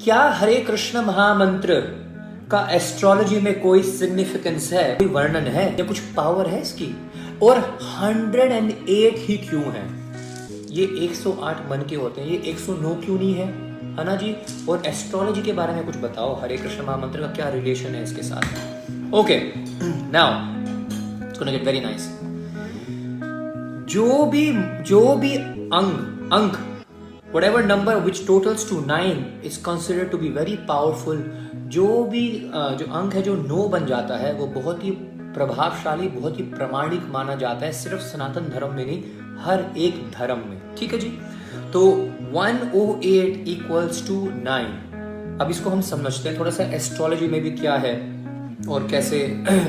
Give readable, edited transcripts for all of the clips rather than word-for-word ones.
क्या हरे कृष्ण महामंत्र का एस्ट्रोलॉजी में कोई सिग्निफिकेंस है, कोई वर्णन है या कुछ पावर है इसकी? और 108 ही क्यों है? ये 108 मन के होते हैं, ये 109 क्यों नहीं है ना जी? और एस्ट्रोलॉजी के बारे में कुछ बताओ, हरे कृष्ण महामंत्र का क्या रिलेशन है इसके साथ? Okay, now it's gonna get very nice. जो भी अंक whatever number which totals to 9 is considered to be very powerful। जो अंक है जो 9 बन जाता है वो बहुत ही प्रभावशाली, बहुत ही प्रामाणिक माना जाता है, सिर्फ सनातन धर्म में नहीं, हर एक धर्म में। ठीक है जी। तो 108 इक्वल्स टू 9। अब इसको हम समझते हैं थोड़ा सा एस्ट्रोलॉजी में भी क्या है और कैसे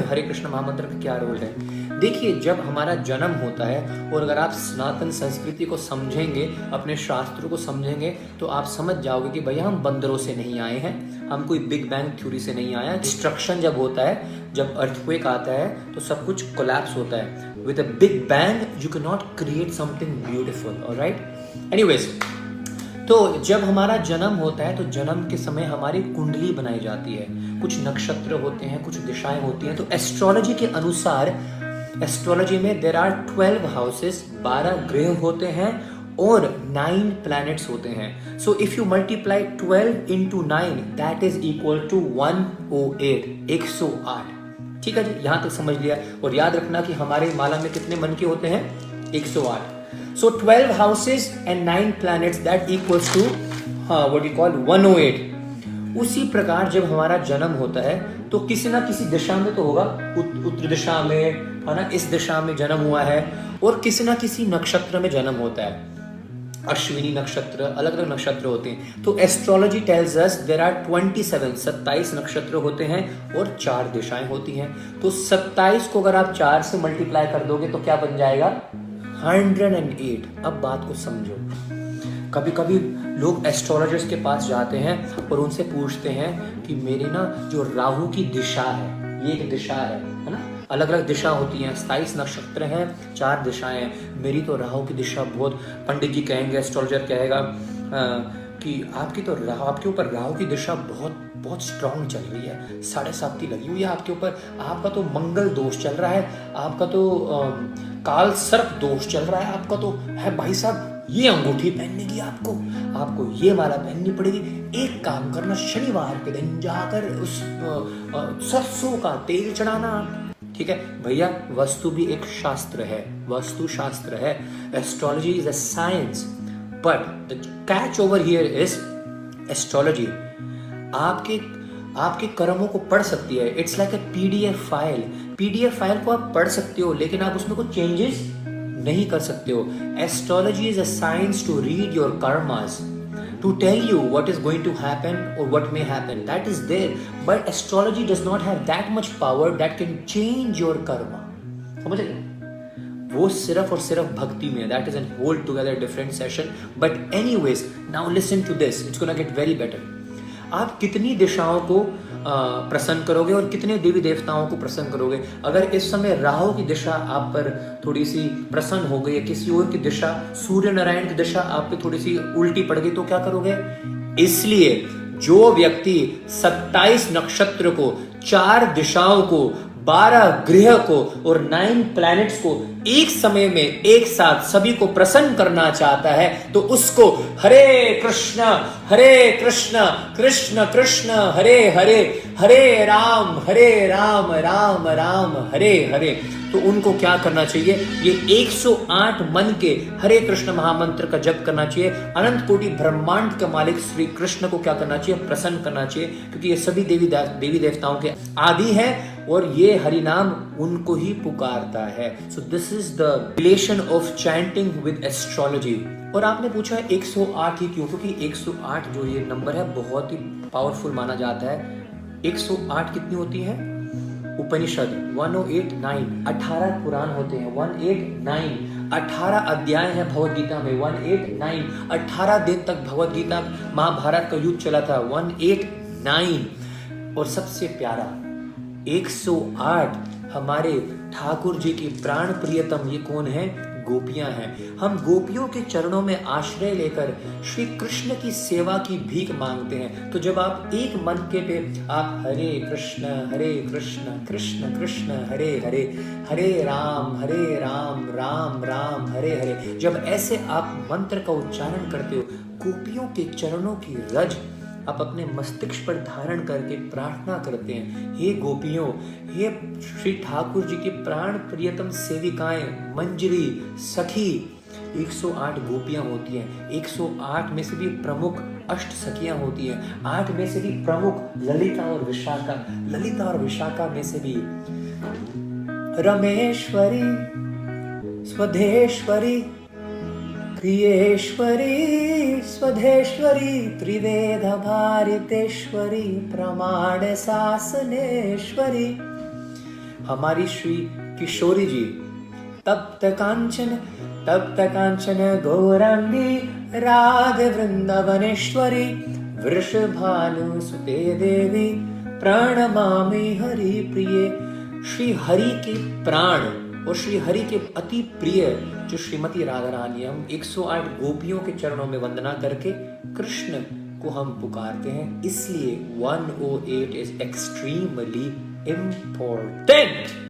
हरे कृष्ण महामंत्र का क्या रोल है। देखिए, जब हमारा जन्म होता है और अगर आप सनातन संस्कृति को समझेंगे, अपने शास्त्रों को समझेंगे, तो आप समझ जाओगे कि भैया हम बंदरों से नहीं आए हैं, हम कोई बिग बैंग थ्योरी से नहीं आए हैं। डिस्ट्रक्शन जब होता है, जब अर्थक्वेक आता है तो सब कुछ कोलैप्स होता है। With a big bang you can not create something beautiful, alright. Anyways, तो जब हमारा जन्म होता है तो जन्म के समय हमारी कुंडली बनाई जाती है, कुछ नक्षत्र होते हैं, कुछ दिशाएं होती हैं। तो एस्ट्रोलॉजी के अनुसार, एस्ट्रोलॉजी में देयर आर 12 हाउसेस, 12 ग्रह होते हैं और 9 प्लैनेट्स होते हैं। So if you multiply 12 into 9 that is equal to 108, 108। ठीक है जी, यहां तक समझ लिया। और याद रखना कि हमारे माला में कितने मन के होते हैं? 108। So 12 houses and 9 planets that equals to what you call 108। उसी प्रकार जब हमारा जन्म होता है तो किसी ना किसी दिशा में तो होगा, उत्तर दिशा में है ना, इस दिशा में जन्म हुआ है, और किसी ना किसी नक्षत्र में जन्म होता है। अश्विनी नक्षत्र, अलग अलग नक्षत्र होते हैं। तो astrology tells us there are 27 नक्षत्र होते हैं और 4 दिशाएं होती हैं। तो 27 को अगर आप 4 से मल्टीप्लाई कर दोगे तो क्या बन जाएगा? 108। अब बात को समझो। कभी कभी लोग एस्ट्रोलॉजर्स के पास जाते हैं और उनसे पूछते हैं कि मेरी ना जो राहु की दिशा है, ये एक दिशा है ना, अलग अलग दिशा होती हैं, 27 नक्षत्र हैं, 4 दिशाएं हैं। मेरी तो राहु की दिशा बहुत, पंडित जी कहेंगे, एस्ट्रोलॉजर कहेगा कि आपके ऊपर राहु की दिशा बहुत स्ट्रांग चल रही है, 7.5 की लगी हुई है आपके ऊपर, आपका तो मंगल दोष चल रहा है, आपका तो काल सर्प दोष चल रहा है, आपका तो है भाई साहब, ये अंगूठी पहनने की आपको ये माला पहननी पड़ेगी। एक काम करना, शनिवार के दिन जाकर उस सरसों का तेल चढ़ाना। ठीक है भैया, वस्तु भी एक शास्त्र है, वस्तु शास्त्र है। Astrology is a science, but the catch over here is astrology आपके कर्मों को पढ़ सकती है। It's like a PDF file को आप पढ़ सकते हो, लेकिन आप उसमें कुछ चेंजेस नहीं कर सकते हो। Astrology is a science to read your karmas, to tell you what is going to happen or what may happen. That is there, but astrology does not have that much power that can change your karma. समझ गए? वो सिर्फ और सिर्फ भक्ति में, that is a whole together different session. But anyways, now listen to this. It's gonna get very better. आप कितनी दिशाओं को प्रसन्न करोगे और कितने देवी देवताओं को प्रसन्न करोगे? अगर इस समय राहु की दिशा आप पर थोड़ी सी प्रसन्न हो गई है, किसी और की दिशा, सूर्य नारायण की दिशा आप पे थोड़ी सी उल्टी पड़ गई, तो क्या करोगे? इसलिए जो व्यक्ति 27 नक्षत्र को, 4 दिशाओं को, 12 ग्रह को और 9 प्लैनेट्स को एक समय में एक साथ सभी को प्रसन्न करना चाहता है, तो उसको हरे कृष्ण कृष्ण कृष्ण हरे हरे, हरे राम राम राम हरे हरे। तो उनको क्या करना चाहिए? ये 108 मन के हरे कृष्ण महामंत्र का जप करना चाहिए। अनंत कोटि ब्रह्मांड का मालिक श्री कृष्ण को क्या करना चाहिए? प्रसन्न करना चाहिए, क्योंकि ये सभी देवी देवताओं के आदि हैं और ये हरि नाम उनको ही पुकारता है। So this is the relation of chanting with astrology. और आपने पूछा है 108 ही क्यों? क्योंकि 108 जो ये नंबर है बहुत ही पावरफुल माना जाता है। 108 कितनी होती है? उपनिषद 108, 18 पुराण होते हैं, 189, 18 अध्याय है भगवद गीता में, 189, 18 दिन तक भगवद गीता महाभारत का युद्ध चला था, 189। और सबसे प्यारा 108 हमारे ठाकुर जी की प्राण प्रियतम, ये कौन है? गोपियां हैं। हम गोपियों के चरणों में आश्रय लेकर श्री कृष्ण की सेवा की भीख मांगते हैं। तो जब आप एक मन के पे आप हरे कृष्ण कृष्ण कृष्ण हरे हरे, हरे राम राम राम हरे हरे, जब ऐसे आप मंत्र का उच्चारण करते हो, गोपियों के चरणों की रज आप अपने मस्तिष्क पर धारण करके प्रार्थना करते हैं, हे गोपियों, हे श्री ठाकुर जी की प्राण प्रियतम सेविकाएं, मंजरी, सखी। 108 गोपियां होती हैं, 108 में से भी प्रमुख अष्ट सखियां होती हैं, 8 में से भी प्रमुख ललिता और विशाखा। ललिता और विशाखा में से भी रमेश्वरी, स्वधेश्वरी, प्रियेश्वरी, स्वधेश्वरी, त्रिवेद भारितेश्वरी, प्रमाण शासनेश्वरी। हमारी श्री किशोरी जी तप्त कांचन गौरांगी, राग वृंदावनेश्वरी, वृषभानु सुते देवी, प्रणमामि हरि प्रिये। श्री हरि के प्राण और श्री हरि के अति प्रिय जो श्रीमती राधा रानी, हम 108 गोपियों के चरणों में वंदना करके कृष्ण को हम पुकारते हैं। इसलिए 108 इज एक्सट्रीमली इम्पोर्टेंट।